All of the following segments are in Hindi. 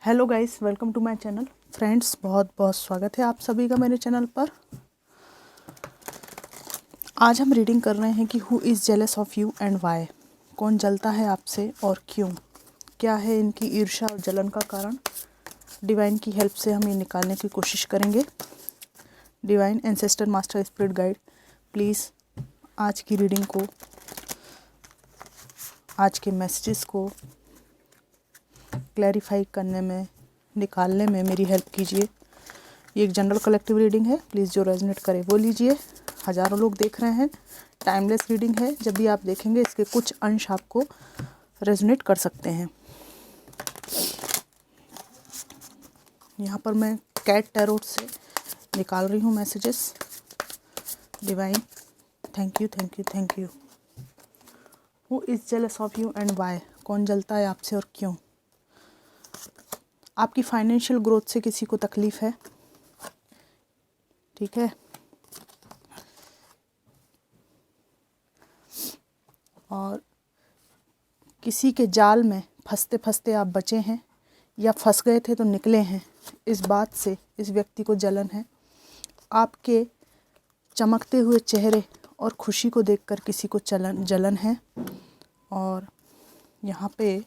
Hello guys, welcome to my channel. Friends, बहुत बहुत स्वागत है आप सभी का मेरे चैनल पर। आज हम रीडिंग कर रहे हैं कि who is jealous of you and why. कौन जलता है आपसे और क्यों? क्या है इनकी ईर्ष्या और जलन का कारण? डिवाइन की हेल्प से हम ये निकालने की कोशिश करेंगे। Divine ancestor master spirit guide, please आज की रीडिंग को, आज के मैसेजेस को क्लैरिफाई करने में, निकालने में मेरी हेल्प कीजिए। ये एक जनरल कलेक्टिव रीडिंग है, प्लीज़ जो रेजोनेट करे वो लीजिए। हज़ारों लोग देख रहे हैं, टाइमलेस रीडिंग है। जब भी आप देखेंगे इसके कुछ अंश आपको रेजोनेट कर सकते हैं। यहाँ पर मैं कैट टैरोट से निकाल रही हूँ messages. Divine, thank you thank you thank you. Who is jealous of you and why. कौन जलता है आपसे और क्यों? आपकी फाइनेंशियल ग्रोथ से किसी को तकलीफ़ है, ठीक है। और किसी के जाल में फंसते फंसते आप बचे हैं या फंस गए थे तो निकले हैं, इस बात से इस व्यक्ति को जलन है। आपके चमकते हुए चेहरे और खुशी को देखकर किसी को जलन है। और यहाँ पे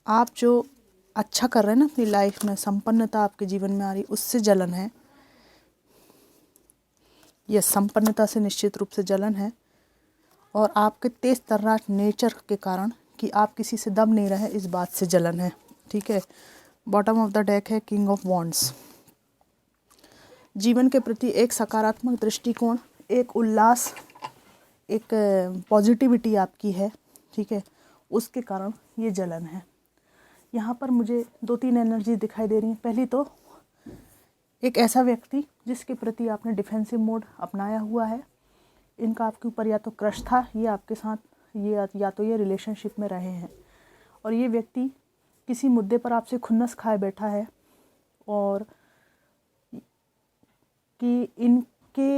आप जो अच्छा कर रहे हैं ना अपनी लाइफ में, संपन्नता आपके जीवन में आ रही, उससे जलन है। यह संपन्नता से निश्चित रूप से जलन है। और आपके तेज तर्राट नेचर के कारण कि आप किसी से दब नहीं रहे, इस बात से जलन है, ठीक है। बॉटम ऑफ द डेक है किंग ऑफ वॉन्ड्स। जीवन के प्रति एक सकारात्मक दृष्टिकोण, एक उल्लास, एक पॉजिटिविटी आपकी है, ठीक है। उसके कारण ये जलन है। यहाँ पर मुझे 2-3 एनर्जी दिखाई दे रही हैं। पहली तो एक ऐसा व्यक्ति जिसके प्रति आपने डिफेंसिव मोड अपनाया हुआ है। इनका आपके ऊपर या तो क्रश था, ये आपके साथ ये या तो ये रिलेशनशिप में रहे हैं। और ये व्यक्ति किसी मुद्दे पर आपसे खुन्नस खाए बैठा है और कि इनके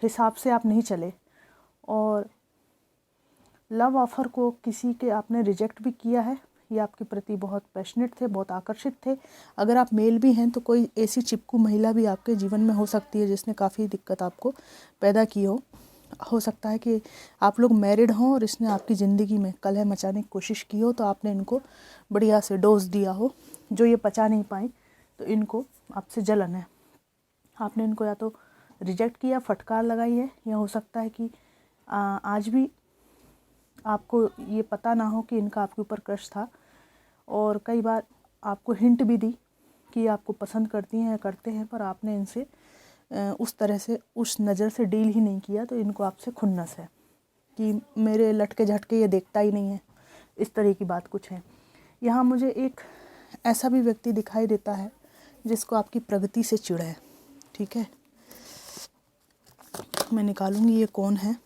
हिसाब से आप नहीं चले। और लव ऑफ़र को किसी के आपने रिजेक्ट भी किया है। ये आपके प्रति बहुत पैशनेट थे, बहुत आकर्षित थे। अगर आप मेल भी हैं तो कोई ऐसी चिपकू महिला भी आपके जीवन में हो सकती है जिसने काफ़ी दिक्कत आपको पैदा की हो सकता है कि आप लोग मैरिड हों और इसने आपकी ज़िंदगी में कलह मचाने की कोशिश की हो, तो आपने इनको बढ़िया से डोज दिया हो जो ये पचा नहीं पाई, तो इनको आपसे जलन है। आपने इनको या तो रिजेक्ट किया, फटकार लगाई है, या हो सकता है कि आज भी आपको ये पता ना हो कि इनका आपके ऊपर क्रश था। और कई बार आपको हिंट भी दी कि आपको पसंद करती हैं या करते हैं, पर आपने इनसे उस तरह से, उस नज़र से डील ही नहीं किया। तो इनको आपसे खुन्नस है कि मेरे लटके झटके ये देखता ही नहीं है, इस तरह की बात कुछ है। यहाँ मुझे एक ऐसा भी व्यक्ति दिखाई देता है जिसको आपकी प्रगति से चिढ़ है, ठीक है। मैं निकालूंगी ये कौन है।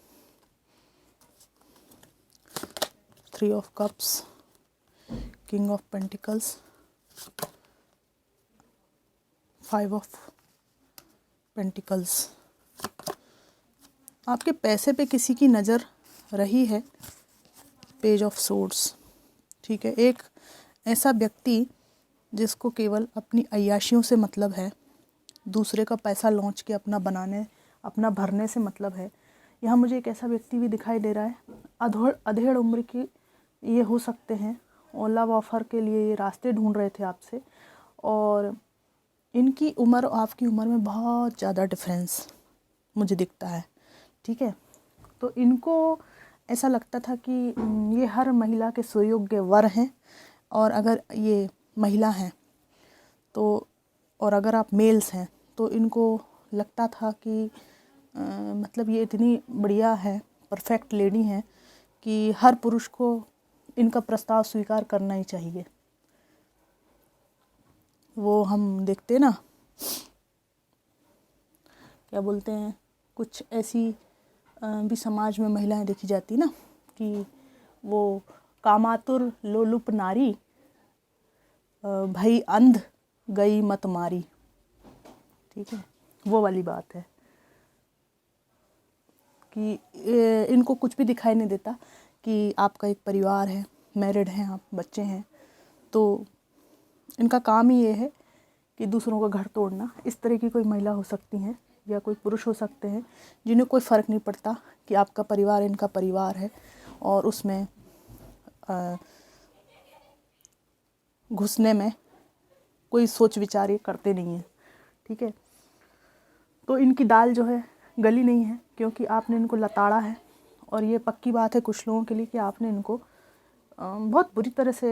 3 of cups, king of pentacles, 5 of pentacles. आपके पैसे पे किसी की नज़र रही है, पेज ऑफ सोर्ड्स, ठीक है। एक ऐसा व्यक्ति जिसको केवल अपनी अय्याशियों से मतलब है, दूसरे का पैसा लॉन्च के अपना बनाने, अपना भरने से मतलब है। यहाँ मुझे एक ऐसा व्यक्ति भी दिखाई दे रहा है, अधेड़ उम्र की ये हो सकते हैं, और लव ऑफ़र के लिए ये रास्ते ढूंढ रहे थे आपसे। और इनकी उम्र और आपकी उम्र में बहुत ज़्यादा डिफरेंस मुझे दिखता है, ठीक है। तो इनको ऐसा लगता था कि ये हर महिला के सुयोग्य वर हैं। और अगर ये महिला हैं तो, और अगर आप मेल्स हैं तो इनको लगता था कि मतलब ये इतनी बढ़िया है, परफेक्ट लेडी हैं कि हर पुरुष को इनका प्रस्ताव स्वीकार करना ही चाहिए। वो हम देखते ना, क्या बोलते हैं, कुछ ऐसी भी समाज में महिलाएं देखी जाती ना कि वो कामातुर लोलुप नारी, भई अंध गई मत मारी, ठीक है, वो वाली बात है। कि इनको कुछ भी दिखाई नहीं देता कि आपका एक परिवार है, मैरिड हैं आप, बच्चे हैं, तो इनका काम ही ये है कि दूसरों का घर तोड़ना। इस तरह की कोई महिला हो सकती हैं या कोई पुरुष हो सकते हैं जिन्हें कोई फ़र्क नहीं पड़ता कि आपका परिवार इनका परिवार है और उसमें घुसने में कोई सोच विचार ये करते नहीं हैं, ठीक है। तो इनकी दाल जो है गली नहीं है क्योंकि आपने इनको लताड़ा है। और ये पक्की बात है कुछ लोगों के लिए कि आपने इनको बहुत बुरी तरह से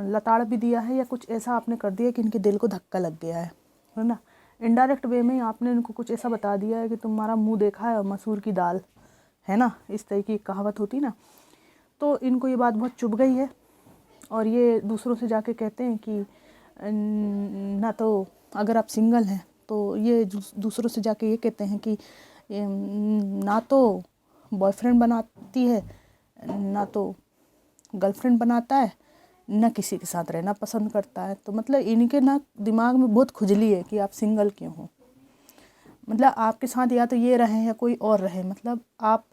लताड़ भी दिया है या कुछ ऐसा आपने कर दिया कि इनके दिल को धक्का लग गया है ना। इनडायरेक्ट वे में आपने इनको कुछ ऐसा बता दिया है कि तुम्हारा मुंह देखा है और मसूर की दाल, है ना, इस तरह की कहावत होती ना। तो इनको ये बात बहुत चुभ गई है और ये दूसरों से जाके कहते हैं कि ना, तो अगर आप सिंगल हैं तो ये दूसरों से जाके ये कहते हैं कि ना तो बॉयफ्रेंड बनाती है, ना तो गर्लफ्रेंड बनाता है, ना किसी के साथ रहना पसंद करता है। तो मतलब इनके ना दिमाग में बहुत खुजली है कि आप सिंगल क्यों हो। मतलब आपके साथ या तो ये रहें या कोई और रहे, मतलब आप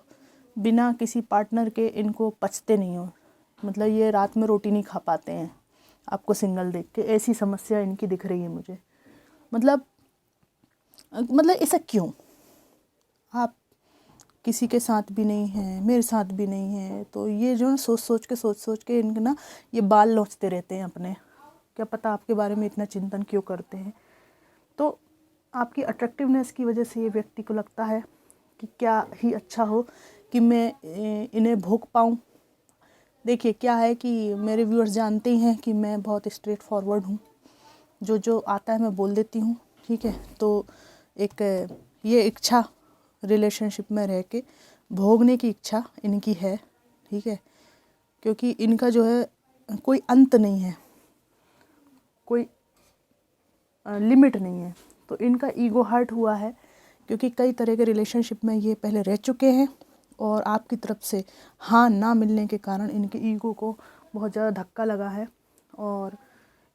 बिना किसी पार्टनर के इनको पचते नहीं हो। मतलब ये रात में रोटी नहीं खा पाते हैं आपको सिंगल देख के, ऐसी समस्या इनकी दिख रही है मुझे। मतलब ऐसा क्यों? आप किसी के साथ भी नहीं हैं, मेरे साथ भी नहीं है, तो ये जो सोच सोच के इनके ना ये बाल नोचते रहते हैं अपने। क्या पता आपके बारे में इतना चिंतन क्यों करते हैं। तो आपकी अट्रैक्टिवनेस की वजह से ये व्यक्ति को लगता है कि क्या ही अच्छा हो कि मैं इन्हें भोग पाऊँ। देखिए क्या है कि मेरे व्यूअर्स जानते ही हैं कि मैं बहुत स्ट्रेट फॉरवर्ड हूँ, जो आता है मैं बोल देती हूँ, ठीक है। तो एक ये इच्छा रिलेशनशिप में रह के भोगने की इच्छा इनकी है, ठीक है, क्योंकि इनका जो है कोई अंत नहीं है, कोई लिमिट नहीं है। तो इनका ईगो हर्ट हुआ है क्योंकि कई तरह के रिलेशनशिप में ये पहले रह चुके हैं और आपकी तरफ से हाँ ना मिलने के कारण इनके ईगो को बहुत ज़्यादा धक्का लगा है। और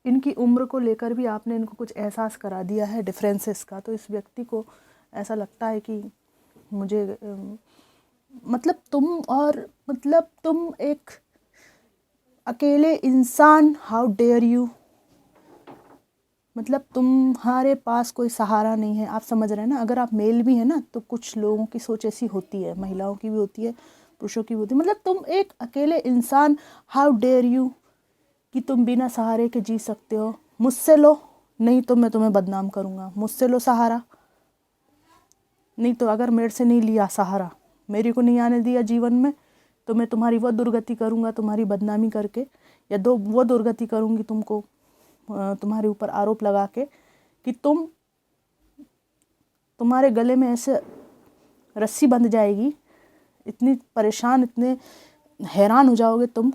इनकी उम्र को लेकर भी आपने इनको कुछ एहसास करा दिया है डिफरेंसेस का। तो इस व्यक्ति को ऐसा लगता है कि मुझे तुम एक अकेले इंसान, हाउ डेयर यू, मतलब तुम्हारे पास कोई सहारा नहीं है। आप समझ रहे हैं ना। अगर आप मेल भी हैं ना तो कुछ लोगों की सोच ऐसी होती है, महिलाओं की भी होती है, पुरुषों की भी होती है। मतलब तुम एक अकेले इंसान, हाउ डेयर यू, कि तुम बिना सहारे के जी सकते हो। मुझसे लो, नहीं तो मैं तुम्हें बदनाम करूँगा। मुझसे लो सहारा, नहीं तो अगर मेरे से नहीं लिया सहारा, मेरे को नहीं आने दिया जीवन में, तो मैं तुम्हारी वो दुर्गति करूँगा तुम्हारी बदनामी करके, या वो दुर्गति करूँगी तुमको तुम्हारे ऊपर आरोप लगा के कि तुम्हारे गले में ऐसे रस्सी बंध जाएगी, इतनी परेशान, इतने हैरान हो जाओगे तुम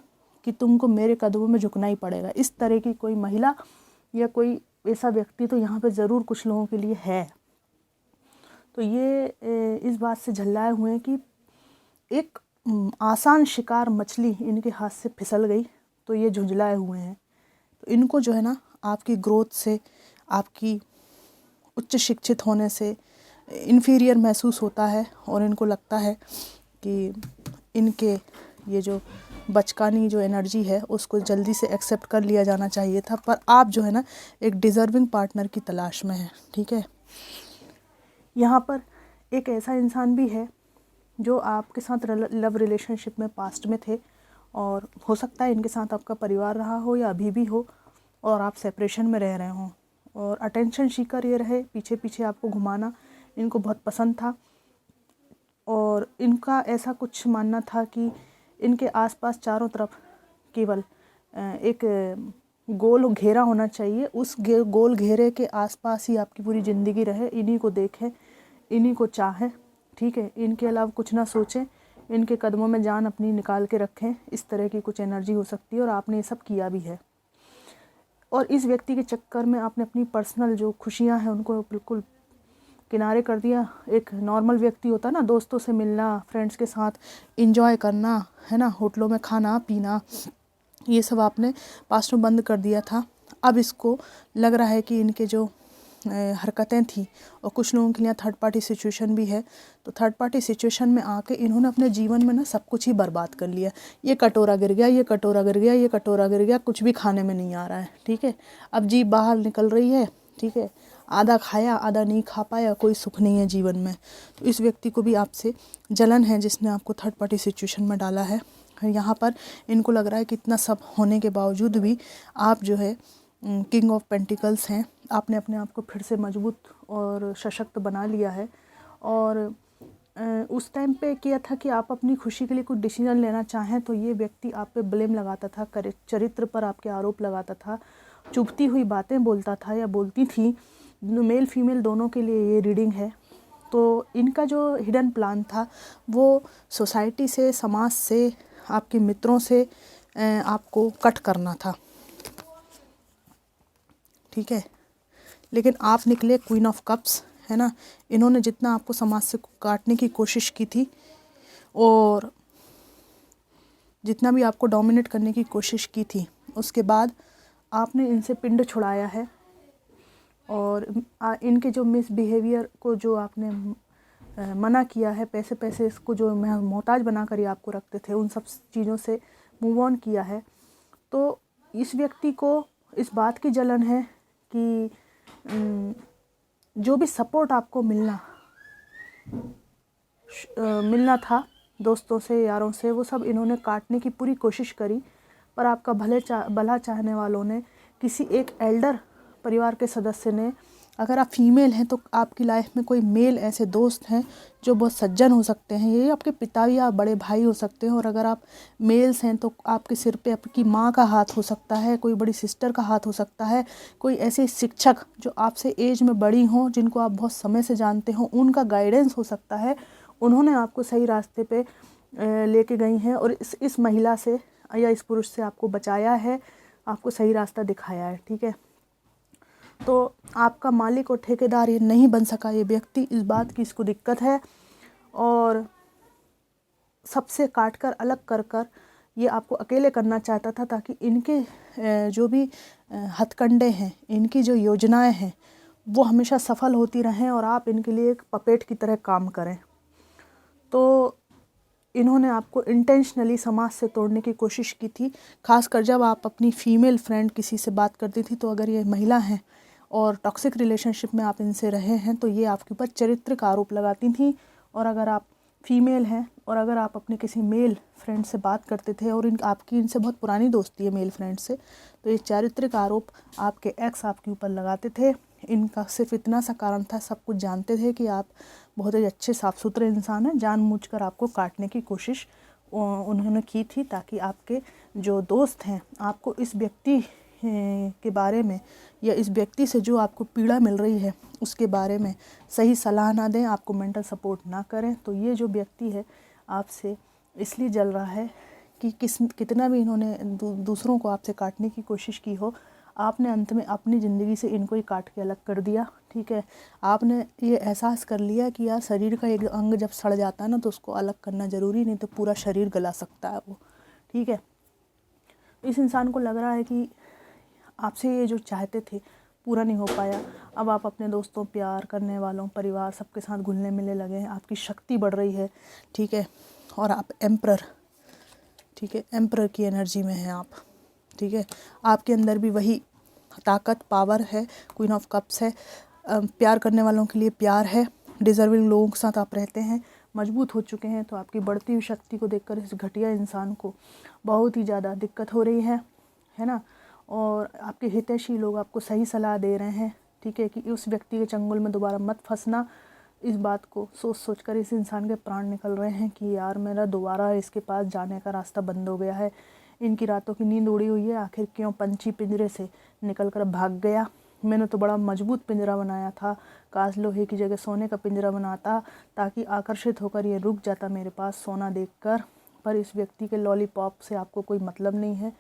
कि तुमको मेरे कदमों में झुकना ही पड़ेगा। इस तरह की कोई महिला या कोई ऐसा व्यक्ति तो यहाँ पे ज़रूर कुछ लोगों के लिए है। तो ये इस बात से झल्लाए हुए हैं कि एक आसान शिकार मछली इनके हाथ से फिसल गई, तो ये झुंझलाए हुए हैं। तो इनको जो है ना आपकी ग्रोथ से, आपकी उच्च शिक्षित होने से इन्फीरियर महसूस होता है और इनको लगता है कि इनके ये जो बचकानी जो एनर्जी है उसको जल्दी से एक्सेप्ट कर लिया जाना चाहिए था। पर आप जो है ना एक डिज़र्विंग पार्टनर की तलाश में हैं, ठीक है। यहाँ पर एक ऐसा इंसान भी है जो आपके साथ लव रिलेशनशिप में पास्ट में थे और हो सकता है इनके साथ आपका परिवार रहा हो या अभी भी हो, और आप सेपरेशन में रह रहे हों और अटेंशन सीकर ये रहे, पीछे पीछे आपको घुमाना इनको बहुत पसंद था। और इनका ऐसा कुछ मानना था कि इनके आसपास चारों तरफ केवल एक गोल घेरा होना चाहिए, उस गोल घेरे के आसपास ही आपकी पूरी ज़िंदगी रहे, इन्हीं को देखें, इन्हीं को चाहें, ठीक है। इनके अलावा कुछ ना सोचें, इनके कदमों में जान अपनी निकाल के रखें। इस तरह की कुछ एनर्जी हो सकती है और आपने ये सब किया भी है। और इस व्यक्ति के चक्कर में आपने अपनी पर्सनल जो खुशियाँ हैं उनको बिल्कुल किनारे कर दिया। एक नॉर्मल व्यक्ति होता है ना, दोस्तों से मिलना, फ्रेंड्स के साथ एंजॉय करना, है ना, होटलों में खाना पीना, ये सब आपने पास्ट में बंद कर दिया था। अब इसको लग रहा है कि इनके जो हरकतें थी, और कुछ लोगों के लिए थर्ड पार्टी सिचुएशन भी है। तो थर्ड पार्टी सिचुएशन में आके इन्होंने अपने जीवन में ना सब कुछ ही बर्बाद कर लिया। ये कटोरा गिर गया, ये कटोरा गिर गया, ये कटोरा गिर गया, कुछ भी खाने में नहीं आ रहा है, ठीक है। अब जीभ बाहर निकल रही है, ठीक है, आधा खाया आधा नहीं खा पाया, कोई सुख नहीं है जीवन में। तो इस व्यक्ति को भी आपसे जलन है, जिसने आपको थर्ड पार्टी सिचुएशन में डाला है। यहाँ पर इनको लग रहा है कि इतना सब होने के बावजूद भी आप जो है किंग ऑफ पेंटिकल्स हैं, आपने अपने आप को फिर से मजबूत और सशक्त बना लिया है। और उस टाइम पे किया था कि आप अपनी खुशी के लिए कुछ डिसीजन लेना चाहें तो ये व्यक्ति आप पे ब्लेम लगाता था, चरित्र पर आपके आरोप लगाता था, चुभती हुई बातें बोलता था या बोलती थी। मेल फीमेल दोनों के लिए ये रीडिंग है। तो इनका जो हिडन प्लान था वो सोसाइटी से, समाज से, आपके मित्रों से आपको कट करना था, ठीक है। लेकिन आप निकले क्वीन ऑफ कप्स, है ना। इन्होंने जितना आपको समाज से काटने की कोशिश की थी और जितना भी आपको डोमिनेट करने की कोशिश की थी, उसके बाद आपने इनसे पिंड छुड़ाया है। और इनके जो मिसबिहेवियर को जो आपने मना किया है, पैसे इसको जो मोहताज बना कर ही आपको रखते थे, उन सब चीज़ों से मूव ऑन किया है। तो इस व्यक्ति को इस बात की जलन है कि जो भी सपोर्ट आपको मिलना था दोस्तों से, यारों से, वो सब इन्होंने काटने की पूरी कोशिश करी। पर आपका भला चाहने वालों ने, किसी एक एल्डर परिवार के सदस्य ने, अगर आप फीमेल हैं तो आपकी लाइफ में कोई मेल ऐसे दोस्त हैं जो बहुत सज्जन हो सकते हैं, ये आपके पिता या बड़े भाई हो सकते हैं। और अगर आप मेल्स हैं तो आपके सिर पे आपकी माँ का हाथ हो सकता है, कोई बड़ी सिस्टर का हाथ हो सकता है, कोई ऐसे शिक्षक जो आपसे एज में बड़ी हों, जिनको आप बहुत समय से जानते हों, उनका गाइडेंस हो सकता है। उन्होंने आपको सही रास्ते पे लेके गई हैं और इस महिला से या इस पुरुष से आपको बचाया है, आपको सही रास्ता दिखाया है, ठीक है। तो आपका मालिक और ठेकेदार ये नहीं बन सका ये व्यक्ति, इस बात की इसको दिक्कत है। और सबसे काट कर अलग कर ये आपको अकेले करना चाहता था, ताकि इनके जो भी हथकंडे हैं, इनकी जो योजनाएं हैं, वो हमेशा सफल होती रहें और आप इनके लिए एक पपेट की तरह काम करें। तो इन्होंने आपको इंटेंशनली समाज से तोड़ने की कोशिश की थी। खासकर जब आप अपनी फीमेल फ्रेंड किसी से बात करती थी, तो अगर ये महिला हैं और टॉक्सिक रिलेशनशिप में आप इनसे रहे हैं, तो ये आपके ऊपर चरित्र का आरोप लगाती थी। और अगर आप फीमेल हैं और अगर आप अपने किसी मेल फ्रेंड से बात करते थे और आपकी इनसे बहुत पुरानी दोस्ती है मेल फ्रेंड से, तो ये चारित्रिक आरोप आपके एक्स आपके ऊपर लगाते थे। इनका सिर्फ इतना सा कारण था, सब कुछ जानते थे कि आप बहुत ही अच्छे साफ़ सुथरे इंसान हैं, जानबूझकर आपको काटने की कोशिश उन्होंने की थी, ताकि आपके जो दोस्त हैं आपको इस व्यक्ति के बारे में या इस व्यक्ति से जो आपको पीड़ा मिल रही है उसके बारे में सही सलाह ना दें, आपको मेंटल सपोर्ट ना करें। तो ये जो व्यक्ति है आपसे इसलिए जल रहा है कि कितना भी इन्होंने दूसरों को आपसे काटने की कोशिश की हो, आपने अंत में अपनी ज़िंदगी से इनको ही काट के अलग कर दिया, ठीक है। आपने ये एहसास कर लिया कि यार शरीर का एक अंग जब सड़ जाता है ना, तो उसको अलग करना ज़रूरी, नहीं तो पूरा शरीर गला सकता है वो, ठीक है। इस इंसान को लग रहा है कि आपसे ये जो चाहते थे पूरा नहीं हो पाया। अब आप अपने दोस्तों, प्यार करने वालों, परिवार, सबके साथ घुलने मिलने लगे हैं, आपकी शक्ति बढ़ रही है, ठीक है। और आप एम्परर, ठीक है, एम्परर की एनर्जी में हैं आप, ठीक है। आपके अंदर भी वही ताकत, पावर है, क्वीन ऑफ कप्स है। प्यार करने वालों के लिए प्यार है, डिज़र्विंग लोगों के साथ आप रहते हैं, मजबूत हो चुके हैं। तो आपकी बढ़ती हुई शक्ति को देखकर इस घटिया इंसान को बहुत ही ज़्यादा दिक्कत हो रही है ना। और आपके हितैषी लोग आपको सही सलाह दे रहे हैं, ठीक है, कि उस व्यक्ति के चंगुल में दोबारा मत फंसना। इस बात को सोच कर इस इंसान के प्राण निकल रहे हैं कि यार मेरा दोबारा इसके पास जाने का रास्ता बंद हो गया है, इनकी रातों की नींद उड़ी हुई है, आखिर क्यों पंछी पिंजरे से निकल कर भाग गया। मैंने तो बड़ा मजबूत पिंजरा बनाया था, काश लोहे की जगह सोने का पिंजरा बनाता, ताकि आकर्षित होकर ये रुक जाता मेरे पास सोना देखकर। पर इस व्यक्ति के लॉलीपॉप से आपको कोई मतलब नहीं है।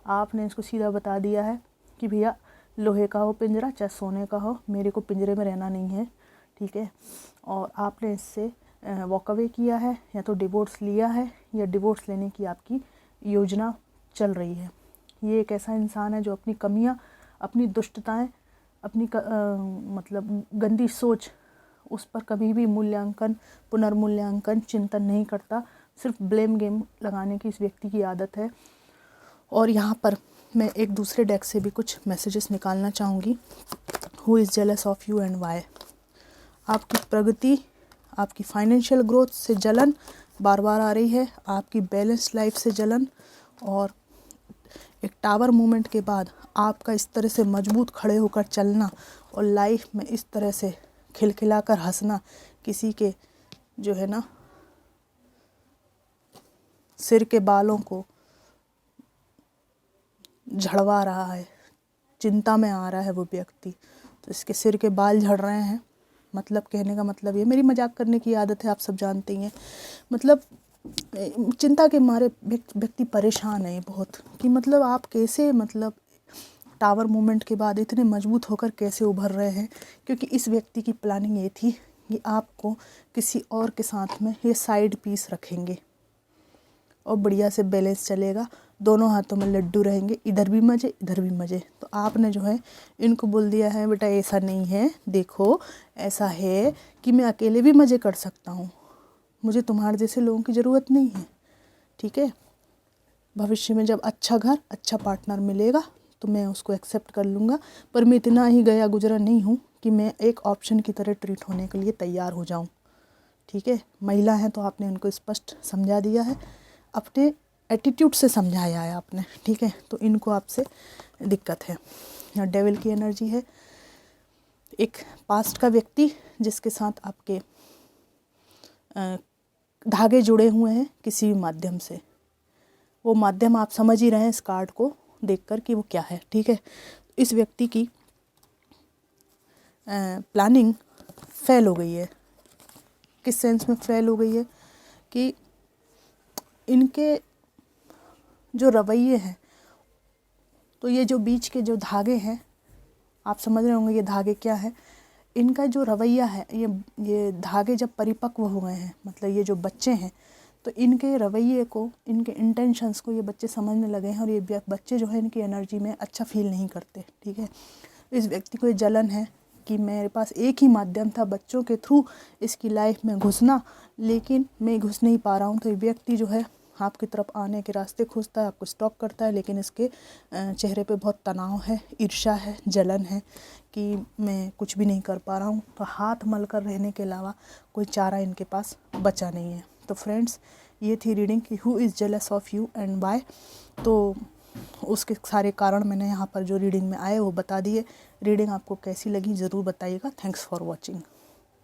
आपने इसको सीधा बता दिया है कि भैया लोहे का हो पिंजरा चाहे सोने का हो, मेरे को पिंजरे में रहना नहीं है, ठीक है। और आपने इससे वॉक अवे किया है, या तो डिवोर्स लिया है, या डिवोर्स लेने की आपकी योजना चल रही है। ये एक ऐसा इंसान है जो अपनी कमियां, अपनी दुष्टताएं, अपनी मतलब गंदी सोच, उस पर कभी भी मूल्यांकन, पुनर्मूल्यांकन, चिंतन नहीं करता। सिर्फ ब्लेम गेम लगाने की इस व्यक्ति की आदत है। और यहाँ पर मैं एक दूसरे डेक से भी कुछ मैसेजेस निकालना चाहूँगी। Who is jealous of you and why. आपकी प्रगति, आपकी फाइनेंशियल ग्रोथ से जलन बार बार आ रही है, आपकी बैलेंस लाइफ से जलन, और एक टावर मूवमेंट के बाद आपका इस तरह से मजबूत खड़े होकर चलना और लाइफ में इस तरह से खिलखिलाकर हंसना किसी के जो है ना सिर के बालों को झड़वा रहा है, चिंता में आ रहा है वो व्यक्ति। तो इसके सिर के बाल झड़ रहे हैं, मतलब कहने का मतलब ये, मेरी मजाक करने की आदत है, आप सब जानते ही हैं। मतलब चिंता के मारे व्यक्ति परेशान है बहुत, कि मतलब आप कैसे, मतलब टावर मूवमेंट के बाद इतने मजबूत होकर कैसे उभर रहे हैं। क्योंकि इस व्यक्ति की प्लानिंग ये थी कि आपको किसी और के साथ में ये साइड पीस रखेंगे और बढ़िया से बैलेंस चलेगा, दोनों हाथों में लड्डू रहेंगे, इधर भी मज़े इधर भी मज़े। तो आपने जो है इनको बोल दिया है, बेटा ऐसा नहीं है, देखो ऐसा है कि मैं अकेले भी मज़े कर सकता हूँ, मुझे तुम्हारे जैसे लोगों की ज़रूरत नहीं है, ठीक है। भविष्य में जब अच्छा घर, अच्छा पार्टनर मिलेगा तो मैं उसको एक्सेप्ट कर लूँगा, पर मैं इतना ही गया गुजरा नहीं हूँ कि मैं एक ऑप्शन की तरह ट्रीट होने के लिए तैयार हो जाऊँ, ठीक है। महिला हैं तो आपने उनको स्पष्ट समझा दिया है, अपने एटीट्यूड से समझाया है आपने, ठीक है। तो इनको आपसे दिक्कत है। यहाँ डेविल की एनर्जी है, एक पास्ट का व्यक्ति जिसके साथ आपके धागे जुड़े हुए हैं किसी भी माध्यम से। वो माध्यम आप समझ ही रहे हैं इस कार्ड को देखकर कि वो क्या है, ठीक है। इस व्यक्ति की प्लानिंग फेल हो गई है। किस सेंस में फेल हो गई है कि इनके जो रवैये हैं, तो ये जो बीच के जो धागे हैं, आप समझ रहे होंगे ये धागे क्या है। इनका जो रवैया है, ये धागे जब परिपक्व हो गए हैं, मतलब ये जो बच्चे हैं, तो इनके रवैये को, इनके इंटेंशंस को ये बच्चे समझने लगे हैं, और ये बच्चे जो है इनकी एनर्जी में अच्छा फील नहीं करते, ठीक है। इस व्यक्ति को ये जलन है कि मेरे पास एक ही माध्यम था बच्चों के थ्रू इसकी लाइफ में घुसना, लेकिन मैं घुस नहीं पा रहा हूँ। तो ये व्यक्ति जो है आपकी तरफ आने के रास्ते खोजता है, आपको स्टॉक करता है, लेकिन इसके चेहरे पे बहुत तनाव है, ईर्ष्या है, जलन है कि मैं कुछ भी नहीं कर पा रहा हूँ। तो हाथ मल कर रहने के अलावा कोई चारा इनके पास बचा नहीं है। तो फ्रेंड्स, ये थी रीडिंग कि who is jealous of you and why. तो उसके सारे कारण मैंने यहाँ पर जो रीडिंग में आए वो बता दिए। रीडिंग आपको कैसी लगी ज़रूर बताइएगा। Thanks for watching.